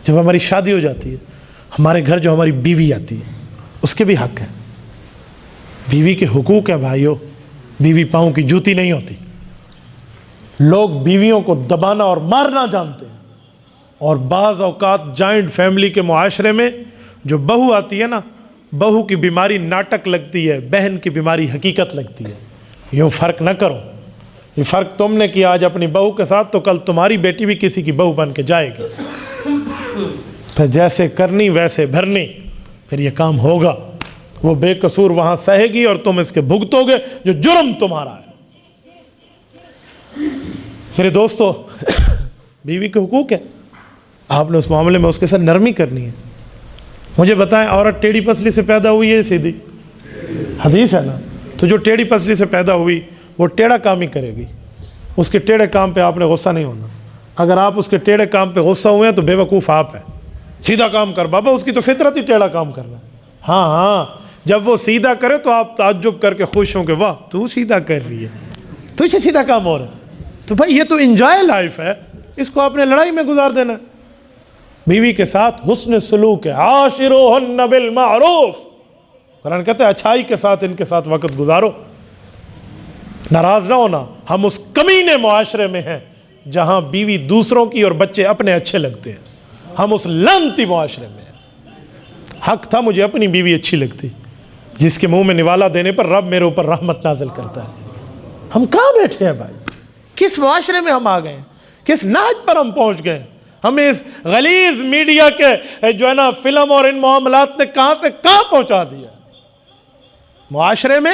جب ہماری شادی ہو جاتی ہے ہمارے گھر جو ہماری بیوی آتی ہے اس کے بھی حق ہیں، بیوی کے حقوق ہیں بھائیوں، بیوی پاؤں کی جوتی نہیں ہوتی۔ لوگ بیویوں کو دبانا اور مارنا جانتے ہیں، اور بعض اوقات جوائنٹ فیملی کے معاشرے میں جو بہو آتی ہے نا، بہو کی بیماری ناٹک لگتی ہے، بہن کی بیماری حقیقت لگتی ہے۔ یوں فرق نہ کرو، یہ فرق تم نے کیا آج اپنی بہو کے ساتھ تو کل تمہاری بیٹی بھی کسی کی بہو بن کے جائے گی، پھر جیسے کرنی ویسے بھرنی، پھر یہ کام ہوگا، وہ بے قصور وہاں سہے گی اور تم اس کے بھگتو گے جو جرم تمہارا ہے۔ میرے دوستو، بیوی کے حقوق ہے، آپ نے اس معاملے میں اس کے ساتھ نرمی کرنی ہے۔ مجھے بتائیں، عورت ٹیڑھی پسلی سے پیدا ہوئی ہے سیدھی؟ حدیث ہے نا، تو جو ٹیڑھی پسلی سے پیدا ہوئی وہ ٹیڑھا کام ہی کرے گی، اس کے ٹیڑھے کام پہ آپ نے غصہ نہیں ہونا۔ اگر آپ اس کے ٹیڑھے کام پہ غصہ ہوئے ہیں تو بے وقوف آپ ہیں، سیدھا کام کر بابا، اس کی تو فطرت ہی ٹیڑھا کام کرنا ہے۔ ہاں، جب وہ سیدھا کرے تو آپ تعجب کر کے خوش ہوں کہ واہ تو سیدھا کر رہی ہے، تو اسے سیدھا کام ہو رہا ہے، تو بھائی یہ تو انجوائے لائف ہے، اس کو آپ نے لڑائی میں گزار دینا ہے۔ بیوی کے ساتھ حسن سلوک ہے، عاشروہن بالمعروف، قرآن کہتا ہے اچھائی کے ساتھ ان کے ساتھ وقت گزارو، ناراض نہ ہونا۔ ہم اس کمینے معاشرے میں ہیں جہاں بیوی دوسروں کی اور بچے اپنے اچھے لگتے ہیں، ہم اس لعنتی معاشرے میں ہیں۔ حق تھا مجھے اپنی بیوی اچھی لگتی، جس کے منہ میں نوالا دینے پر رب میرے اوپر رحمت نازل کرتا ہے۔ ہم کہاں بیٹھے ہیں بھائی؟ کس معاشرے میں ہم آ گئے ہیں؟ کس نہج پر ہم پہنچ گئے ہیں؟ ہمیں اس غلیظ میڈیا کے جو ہے نا فلم اور ان معاملات نے کہاں سے کہاں پہنچا دیا۔ معاشرے میں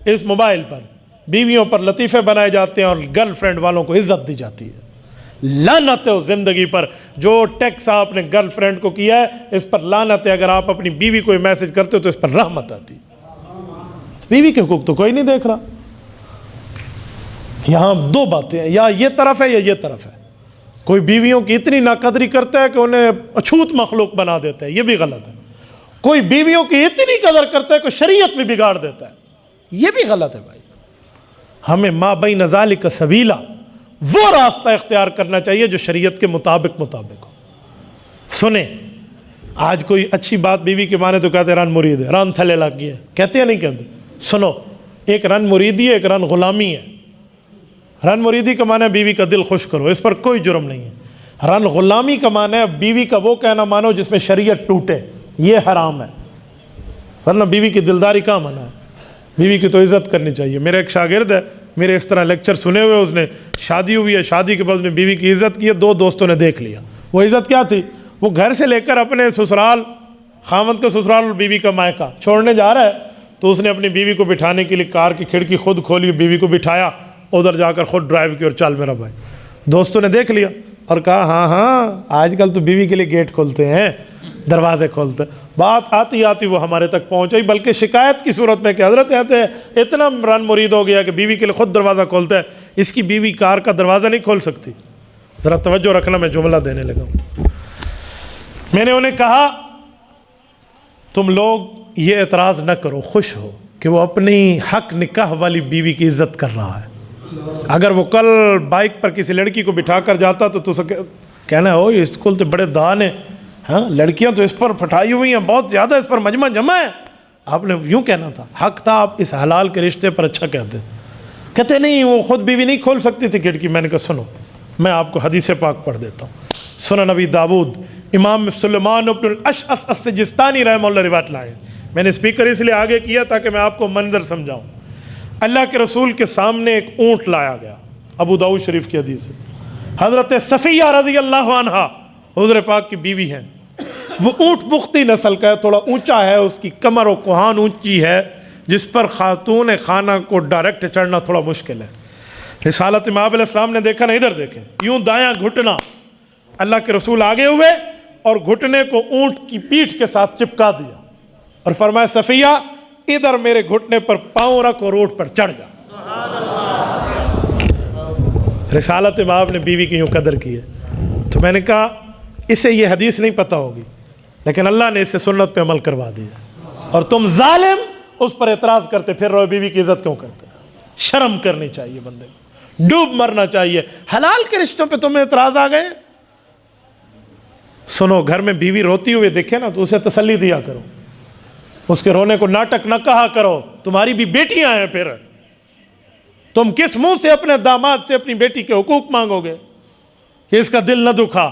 اس موبائل پر بیویوں پر لطیفے بنائے جاتے ہیں اور گرل فرینڈ والوں کو عزت دی جاتی ہے۔ لعنت ہے اس زندگی پر جو ٹیکس آپ نے گرل فرینڈ کو کیا ہے، اس پر لعنت ہے۔ اگر آپ اپنی بیوی کو میسج کرتے ہو تو اس پر رحمت آتی۔ بیوی کے حقوق تو کوئی نہیں دیکھ رہا۔ یہاں دو باتیں ہیں، یا یہ طرف ہے یا یہ طرف ہے۔ کوئی بیویوں کی اتنی ناقدری کرتا ہے کہ انہیں اچھوت مخلوق بنا دیتا ہے، یہ بھی غلط ہے۔ کوئی بیویوں کی اتنی قدر کرتا ہے کہ شریعت بھی بگاڑ دیتا ہے، یہ بھی غلط ہے بھائی۔ ہمیں ما بین ذالک سبیلا، وہ راستہ اختیار کرنا چاہیے جو شریعت کے مطابق ہو۔ سنیں، آج کوئی اچھی بات بیوی کے مانے تو کہتے ہیں رن مرید ہے، رن تھلے لگ گیا، کہتے ہیں نہیں کہتے؟ سنو، ایک رن مریدی ہے، ایک رن غلامی ہے۔ رن مریدی کا معنی ہے بیوی کا دل خوش کرو، اس پر کوئی جرم نہیں ہے۔ رن غلامی کا معنی ہے بیوی کا وہ کہنا مانو جس میں شریعت ٹوٹے، یہ حرام ہے، ورنہ بیوی کی دلداری کہاں منع ہے؟ بیوی کی تو عزت کرنی چاہیے۔ میرا ایک شاگرد ہے، میرے اس طرح لیکچر سنے ہوئے، اس نے شادی ہوئی ہے، شادی کے بعد نے بیوی کی عزت کی ہے، دو دوستوں نے دیکھ لیا۔ وہ عزت کیا تھی؟ وہ گھر سے لے کر اپنے سسرال، خاوند کا سسرال اور بیوی کا مائکہ چھوڑنے جا رہا ہے، تو اس نے اپنی بیوی کو بٹھانے کے لیے کار کی کھڑکی خود کھولی، بیوی کو بٹھایا، ادھر جا کر خود ڈرائیو کی اور چل میرا بھائی۔ دوستوں نے دیکھ لیا اور کہا ہاں آج کل تو بیوی کے لیے گیٹ کھولتے ہیں، دروازے کھولتے ہیں۔ بات آتی آتی وہ ہمارے تک پہنچ گئی، بلکہ شکایت کی صورت میں کہ حضرت کہتے ہیں اتنا رن مرید ہو گیا کہ بیوی کے لیے خود دروازہ کھولتا ہے، اس کی بیوی کار کا دروازہ نہیں کھول سکتی۔ ذرا توجہ رکھنا، میں جملہ دینے لگا ہوں۔ میں نے انہیں کہا تم لوگ یہ اعتراض نہ کرو، خوش ہو کہ وہ اپنی حق نکاح والی بیوی کی عزت کر رہا ہے۔ اگر وہ کل بائک پر کسی لڑکی کو بٹھا کر جاتا تو کہنا ہے او یہ اسکول تو بڑے دان ہیں، ہاں لڑکیاں تو اس پر پھٹائی ہوئی ہیں، بہت زیادہ اس پر مجمع جمع ہے۔ آپ نے یوں کہنا تھا، حق تھا آپ اس حلال کے رشتے پر اچھا کہتے نہیں وہ خود بیوی نہیں کھول سکتی تھی کھڑکی۔ میں نے کہا سنو، میں آپ کو حدیث پاک پڑھ دیتا ہوں۔ سنن نبی داود، امام سلیمان بن الاشعث السجستانی رحمہ اللہ روایت لائے۔ میں نے اسپیکر اس لیے آگے کیا تاکہ میں آپ کو منظر سمجھاؤں۔ اللہ کے رسول کے سامنے ایک اونٹ لایا گیا، ابو داؤد شریف کی حدیث ہے۔ حضرت صفیہ رضی اللہ عنہا حضور پاک کی بیوی ہیں۔ وہ اونٹ بختی نسل کا ہے، تھوڑا اونچا ہے، اس کی کمر و کوہان اونچی ہے، جس پر خاتون خانہ کو ڈائریکٹ چڑھنا تھوڑا مشکل ہے۔ رسالت امام علیہ السلام نے دیکھا، نہیں ادھر دیکھیں، یوں دایاں گھٹنا، اللہ کے رسول آگے ہوئے اور گھٹنے کو اونٹ کی پیٹھ کے ساتھ چپکا دیا اور فرمایا صفیہ ادھر میرے گھٹنے پر پاؤں رکھ اور اونٹ پر چڑھ جا۔ رسالت امام نے بیوی کی یوں قدر کی ہے۔ تو میں نے کہا اسے یہ حدیث نہیں پتہ ہوگی، لیکن اللہ نے اسے سنت پہ عمل کروا دیا، اور تم ظالم اس پر اعتراض کرتے پھر رہو، بیوی کی عزت کیوں کرتے؟ شرم کرنی چاہیے بندے کو، ڈوب مرنا چاہیے۔ حلال کے رشتوں پہ تمہیں اعتراض آ گئے، سنو، گھر میں بیوی روتی ہوئے دیکھے نا تو اسے تسلی دیا کرو، اس کے رونے کو ناٹک نہ کہا کرو، تمہاری بھی بیٹیاں ہیں، پھر تم کس منہ سے اپنے داماد سے اپنی بیٹی کے حقوق مانگو گے کہ اس کا دل نہ دکھا؟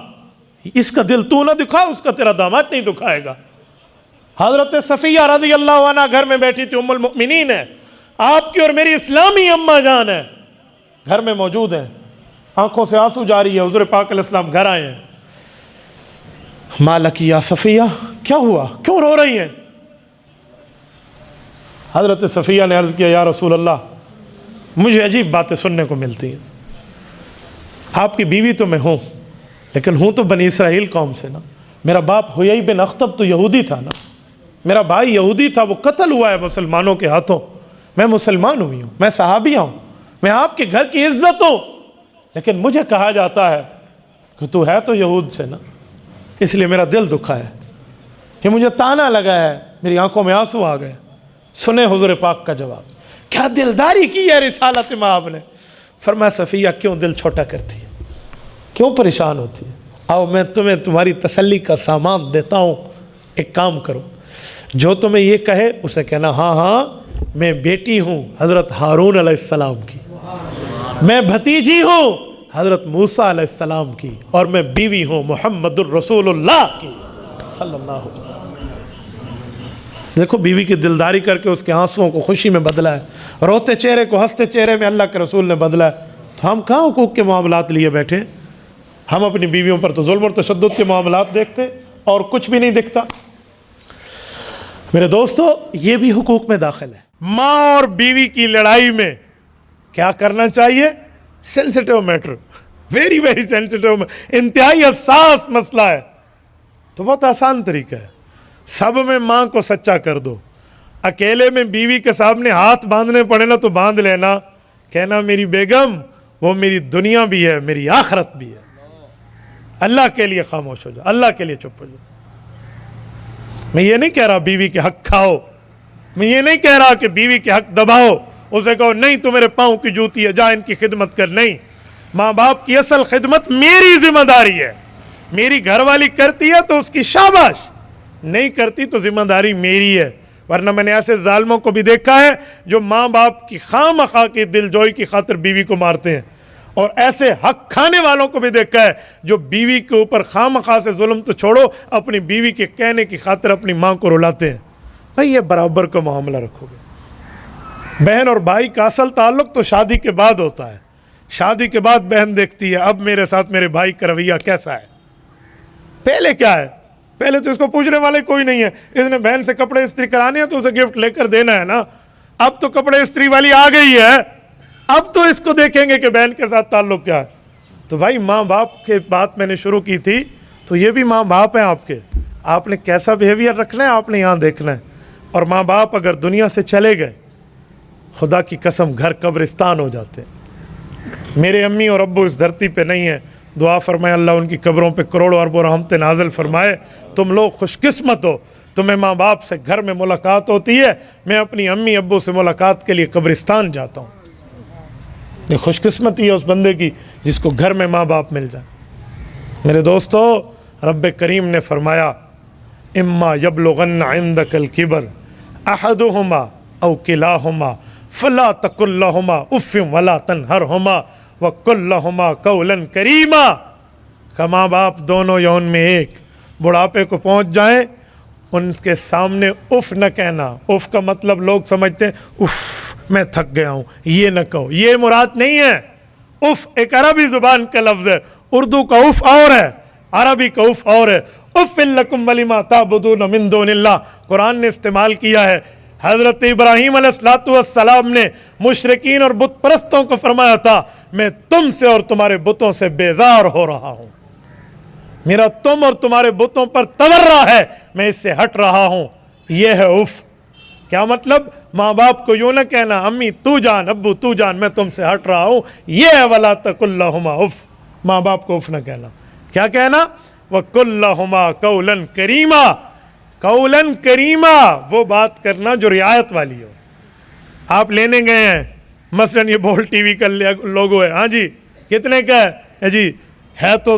اس کا دل تو نہ دکھا، اس کا تیرا داماد نہیں دکھائے گا۔ حضرت صفیہ رضی اللہ عنہ گھر میں بیٹھی تھی، ام المؤمنین ہے، آپ کی اور میری اسلامی اماں جان ہے، گھر میں موجود ہیں، آنکھوں سے آنسو جاری ہے، حضور پاک علیہ السلام گھر آئے ہیں۔ مالک یا صفیہ، کیا ہوا، کیوں رو رہی ہیں؟ حضرت صفیہ نے عرض کیا، یا رسول اللہ، مجھے عجیب باتیں سننے کو ملتی ہیں، آپ کی بیوی تو میں ہوں، لیکن ہوں تو بنی اسرائیل قوم سے نا، میرا باپ حیی بن اخطب تو یہودی تھا نا، میرا بھائی یہودی تھا، وہ قتل ہوا ہے مسلمانوں کے ہاتھوں، میں مسلمان ہوئی ہوں، میں صحابیہ ہوں، میں آپ کے گھر کی عزت ہوں، لیکن مجھے کہا جاتا ہے کہ تو ہے تو یہود سے نا، اس لیے میرا دل دکھا ہے، یہ مجھے تانا لگا ہے، میری آنکھوں میں آنسو آ گئے۔ سنیں حضور پاک کا جواب، کیا دلداری کی ہے رسالت مآب نے۔ فرمایا، صفیہ کیوں دل چھوٹا کرتی ہے، کیوں پریشان ہوتی ہے؟ آؤ میں تمہیں تمہاری تسلی کا سامان دیتا ہوں، ایک کام کرو، جو تمہیں یہ کہے اسے کہنا، ہاں ہاں میں بیٹی ہوں حضرت ہارون علیہ السلام کی، میں بھتیجی ہوں حضرت موسیٰ علیہ السلام کی، اور میں بیوی ہوں محمد الرسول اللہ کی صلی اللہ علیہ وسلم۔ دیکھو بیوی کی دلداری کر کے اس کے آنسوؤں کو خوشی میں بدلا ہے، روتے چہرے کو ہنستے چہرے میں اللہ کے رسول نے بدلا ہے۔ تو ہم کہاں حقوق کے معاملات لیے بیٹھے؟ ہم اپنی بیویوں پر تو ظلم اور تشدد کے معاملات دیکھتے اور کچھ بھی نہیں دکھتا۔ میرے دوستو، یہ بھی حقوق میں داخل ہے۔ ماں اور بیوی کی لڑائی میں کیا کرنا چاہیے؟ Sensitive matter, very very sensitive, انتہائی حساس مسئلہ ہے، تو بہت آسان طریقہ ہے، سب میں ماں کو سچا کر دو، اکیلے میں بیوی کے سامنے ہاتھ باندھنے پڑے نا تو باندھ لینا، کہنا میری بیگم وہ میری دنیا بھی ہے میری آخرت بھی ہے، اللہ کے لیے خاموش ہو جاؤ، اللہ کے لیے چپ ہو جاؤ۔ میں یہ نہیں کہہ رہا بیوی کے حق کھاؤ، میں یہ نہیں کہہ رہا کہ بیوی کے حق دباؤ، اسے کہو نہیں تو میرے پاؤں کی جوتی ہے، جا ان کی خدمت کر، نہیں، ماں باپ کی اصل خدمت میری ذمہ داری ہے، میری گھر والی کرتی ہے تو اس کی شاباش، نہیں کرتی تو ذمہ داری میری ہے۔ ورنہ میں نے ایسے ظالموں کو بھی دیکھا ہے جو ماں باپ کی خواہ مخواہ کی دل جوئی کی خاطر بیوی کو مارتے ہیں، اور ایسے حق کھانے والوں کو بھی دیکھا ہے جو بیوی کے اوپر خواہ مخواہ سے ظلم تو چھوڑو، اپنی بیوی کے کہنے کی خاطر اپنی ماں کو رلاتے ہیں۔ بھائی یہ برابر کا معاملہ رکھو گے۔ بہن اور بھائی کا اصل تعلق تو شادی کے بعد ہوتا ہے، شادی کے بعد بہن دیکھتی ہے اب میرے ساتھ میرے بھائی کا رویہ کیسا ہے، پہلے کیا ہے؟ پہلے تو اس کو پوچھنے والے کوئی نہیں ہے، اس نے بہن سے کپڑے استری کرانے ہیں تو اسے گفٹ لے کر دینا ہے نا، اب تو کپڑے استری والی آ گئی ہے، اب تو اس کو دیکھیں گے کہ بہن کے ساتھ تعلق کیا ہے۔ تو بھائی ماں باپ کے بات میں نے شروع کی تھی، تو یہ بھی ماں باپ ہیں آپ کے، آپ نے کیسا بیہیویئر رکھنا ہے آپ نے یہاں دیکھنا ہے۔ اور ماں باپ اگر دنیا سے چلے گئے، خدا کی قسم گھر قبرستان ہو جاتے ہیں۔ میرے امی اور ابو اس دھرتی پہ نہیں ہیں، دعا فرمائے اللہ ان کی قبروں پہ کروڑوں اربوں رحمتیں نازل فرمائے۔ تم لوگ خوش قسمت ہو، تمہیں ماں باپ سے گھر میں ملاقات ہوتی ہے، میں اپنی امی ابو سے ملاقات کے لیے قبرستان جاتا ہوں۔ یہ خوش قسمتی ہے اس بندے کی جس کو گھر میں ماں باپ مل جائے۔ میرے دوستو، رب کریم نے فرمایا، اما یبلغن عندک الکبر احدہما او کلاہما فلا تقل لہما اف ولا تنہرہما وقل لہما قولا کریما۔ کہ ماں باپ دونوں یا ان میں ایک بڑھاپے کو پہنچ جائیں، ان کے سامنے اف نہ کہنا۔ اف کا مطلب لوگ سمجھتے ہیں اف میں تھک گیا ہوں، یہ نہ کہو، یہ مراد نہیں ہے۔ اف ایک عربی زبان کا لفظ ہے، اردو کا اف اور ہے، عربی کا اف اور ہے۔ اف لکم ولما تعبدون من دون اللہ قرآن نے استعمال کیا ہے۔ حضرت ابراہیم علیہ السلام نے مشرکین اور بت پرستوں کو فرمایا تھا، میں تم سے اور تمہارے بتوں سے بیزار ہو رہا ہوں، میرا تم اور تمہارے بتوں پر تورا ہے، میں اس سے ہٹ رہا ہوں۔ یہ ہے اف۔ کیا مطلب؟ ماں باپ کو یوں نہ کہنا امی تو جان، ابو تو جان، میں تم سے ہٹ رہا ہوں، یہ ہے ولا تقل لہما اف۔ ماں باپ کو اف نہ کہنا، کیا کہنا؟ وقل لہما قولا کریما۔ قولا کریما وہ بات کرنا جو رعایت والی ہو۔ آپ لینے گئے ہیں، مثلا یہ بول ٹی وی کا لوگو ہے، ہاں جی کتنے کا ہے جی؟ ہے تو